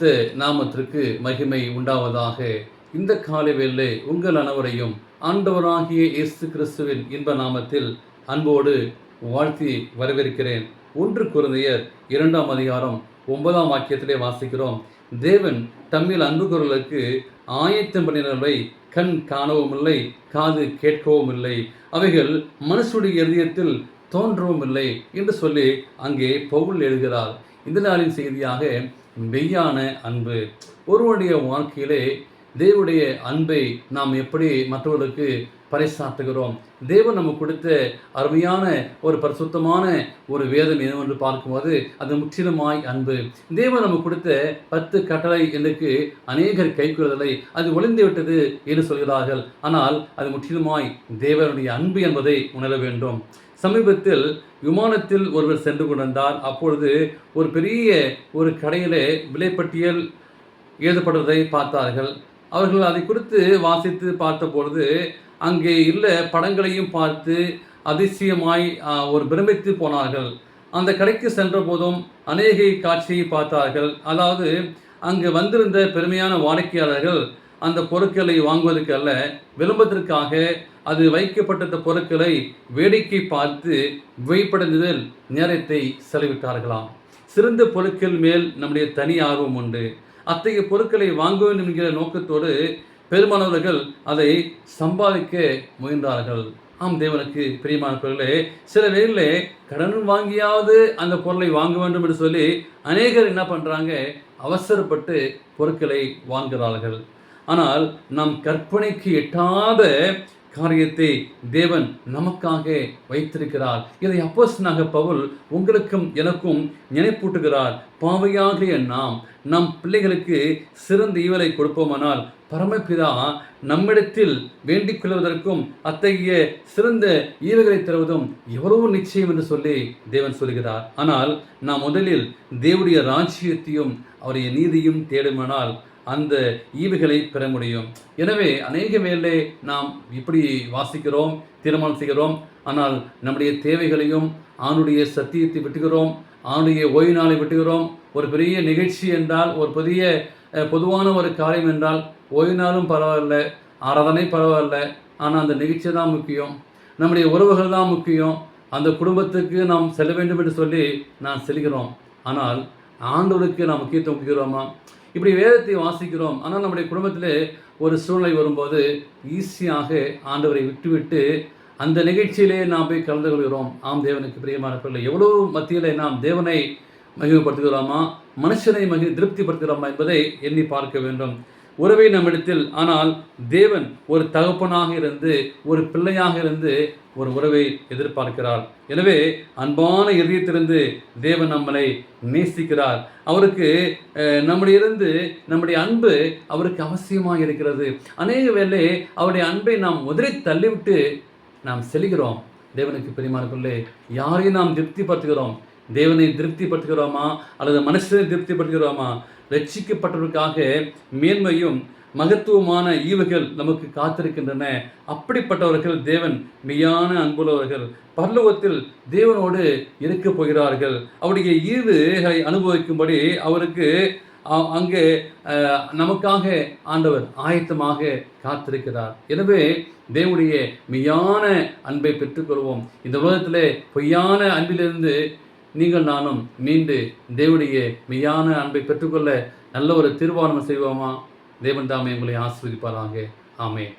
பரிசுத்த நாமத்திற்கு மகிமை உண்டாவதாக. இந்த காலை வேளை உங்கள் அனைவரையும் ஆண்டவராகிய இயேசு கிறிஸ்துவின் இன்ப நாமத்தில் அன்போடு வாழ்த்தி வரவேற்கிறேன். 1 கொரிந்தியர் 2 அதிகாரம் 9 வாக்கியத்திலே வாசிக்கிறோம். தேவன் தம்மில் அன்பு கூறுவதற்கு ஆயத்தம் பண்ணினவை கண் காணவும் இல்லை, காது கேட்கவும் இல்லை, அவைகள் மனுஷனுடைய இதயத்தில் தோன்றவும் இல்லை என்று சொல்லி அங்கே பவுல் எழுதுகிறார். இந்த நாளின் செய்தியாக மெய்யான அன்பு. ஒருவனுடைய வாழ்க்கையிலே தேவனுடைய அன்பை நாம் எப்படி மற்றவர்களுக்கு பறைசாற்றுகிறோம்? தேவன் நமக்கு கொடுத்த அருமையான ஒரு பரிசுத்தமான ஒரு வேதம் என்னவென்று பார்க்கும்போது அது முற்றிலுமாய் அன்பு. தேவன் நமக்கு கொடுத்த 10 கட்டளை எனக்கு அநேகர் கைக்கொள்ளுதலை அது ஒளிந்து விட்டது என்று சொல்கிறார்கள். ஆனால் அது முற்றிலுமாய் தேவனுடைய அன்பு என்பதை உணர வேண்டும். சமீபத்தில் விமானத்தில் ஒருவர் சென்று கொண்டிருந்தார். அப்பொழுது ஒரு பெரிய ஒரு கடையிலே விலைப்பட்டியல் எழுதப்படுவதை பார்த்தார்கள். அவர்கள் அதை குறித்து வாசித்து பார்த்த பொழுது அங்கே உள்ள படங்களையும் பார்த்து அதிசயமாய் ஒரு பிரமித்து போனார்கள். அந்த கடைக்கு சென்ற போதும் அநேக காட்சியை பார்த்தார்கள். அதாவது அங்கு வந்திருந்த பெருமையான வாடிக்கையாளர்கள் அந்த பொருட்களை வாங்குவதற்கு அல்ல, விளம்பரத்திற்காக அது வைக்கப்பட்ட பொருட்களை வேடிக்கை பார்த்து வியப்படைந்ததில் நேரத்தை செலவிட்டார்களாம். சிறந்த பொருட்கள் மேல் நம்முடைய தனி ஆர்வம் உண்டு. அத்தகைய பொருட்களை வாங்க வேண்டும் என்கிற நோக்கத்தோடு பெருமானவர்கள் அதை சம்பாதிக்க முயன்றார்கள். ஆம், தேவனுக்கு பிரியமான பொருளே, சில வேளையிலே கடன் வாங்கியாவது அந்த பொருளை வாங்க வேண்டும் என்று சொல்லி அநேகர் என்ன பண்ணுறாங்க, அவசரப்பட்டு பொருட்களை வாங்குகிறார்கள். ஆனால் நம் கற்பனைக்கு எட்டாத காரியத்தை தேவன் நமக்காக வைத்திருக்கிறார். இதை அப்போஸ்தலனாகிய பவுல் உங்களுக்கும் எனக்கும் நினைப்பூட்டுகிறார். பாவியாகிய நாம் நம் பிள்ளைகளுக்கு சிறந்த ஈவலை கொடுப்போமானால் பரமபிதா நம்மிடத்தில் வேண்டிக் கொள்வதற்கும் அத்தகைய சிறந்த ஈவுகளை தருவதும் எவ்வளவு நிச்சயம் என்று சொல்லி தேவன் சொல்கிறார். ஆனால் நாம் முதலில் தேவனுடைய ராஜ்யத்தையும் அவருடைய நீதியும் தேடுமானால் அந்த ஈவுகளை பெற முடியும். எனவே அநேக வேளை நாம் இப்படி வாசிக்கிறோம், தீர்மானம் செய்கிறோம், ஆனால் நம்முடைய தேவைகளையும் ஆணுடைய சத்தியத்தை விட்டுகிறோம், ஆணுடைய ஓய்வு நாளை விட்டுகிறோம். ஒரு பெரிய நிகழ்ச்சி என்றால், ஒரு பெரிய பொதுவான ஒரு காரியம் என்றால் ஓய்வு நாளும் பரவாயில்ல, ஆராதனை பரவாயில்ல, ஆனால் அந்த நிகழ்ச்சி தான் முக்கியம், நம்முடைய உறவுகள் தான் முக்கியம், அந்த குடும்பத்துக்கு நாம் செல்ல வேண்டும் என்று சொல்லி நாம் செல்கிறோம். ஆனால் ஆண்டவருக்கு நாம் முக்கியத்துவம் கொடுக்கிறோமா? இப்படி வேதத்தை வாசிக்கிறோம், ஆனால் நம்முடைய குடும்பத்தில் ஒரு சூழ்நிலை வரும்போது ஈஸியாக ஆண்டவரை விட்டுவிட்டு அந்த நிகழ்ச்சியிலே நாம் போய் கலந்து கொள்கிறோம். ஆம், தேவனுக்கு பிரியமான பிள்ளை, எவ்வளவு மத்தியில் நாம் தேவனை மகிமைப்படுத்துகிறோமா, மனுஷனை திருப்திப்படுத்துகிறோமா என்பதை எண்ணி பார்க்க வேண்டும். உறவை நம்மிடத்தில், ஆனால் தேவன் ஒரு தகப்பனாக இருந்து ஒரு பிள்ளையாக இருந்து ஒரு உறவை எதிர்பார்க்கிறார். எனவே அன்பான இதயத்திலிருந்து தேவன் நம்மளை நேசிக்கிறார். அவருக்கு நம்முடைய அன்பு அவருக்கு அவசியமாக இருக்கிறது. அநேக வேளை அவருடைய அன்பை நாம் உதறி தள்ளிவிட்டு நாம் செல்கிறோம். தேவனுக்கு பிரியமான பிள்ளை, யாரையும் நாம் திருப்திப்படுத்துகிறோம்? தேவனை திருப்திப்படுத்துகிறோமா அல்லது மனுஷனை திருப்திப்படுத்துகிறோமா? ரட்சிக்கப்பட்டவர்களுக்காக மேன்மையும் மகத்துவமான ஈவுகள் நமக்கு காத்திருக்கின்றன. அப்படிப்பட்டவர்கள் தேவன் மெய்யான அன்புள்ளவர்கள். பரலோகத்தில் தேவனோடு இருக்க போகிறார்கள். அவருடைய ஈவுகளை அனுபவிக்கும்படி அவருக்கு அங்கே நமக்காக ஆண்டவர் ஆயத்தமாக காத்திருக்கிறார். எனவே தேவனுடைய மெய்யான அன்பை பெற்றுக்கொள்வோம். இந்த உலகத்திலே பொய்யான அன்பிலிருந்து நீங்கள் நானும் மீண்டு தேவனுடைய மெய்யான அன்பை பெற்றுக்கொள்ள நல்ல ஒரு தீர்மானம் செய்வோமா? தேவன் தாமே உங்களை ஆசீர்வதிப்பாராக. ஆமென்.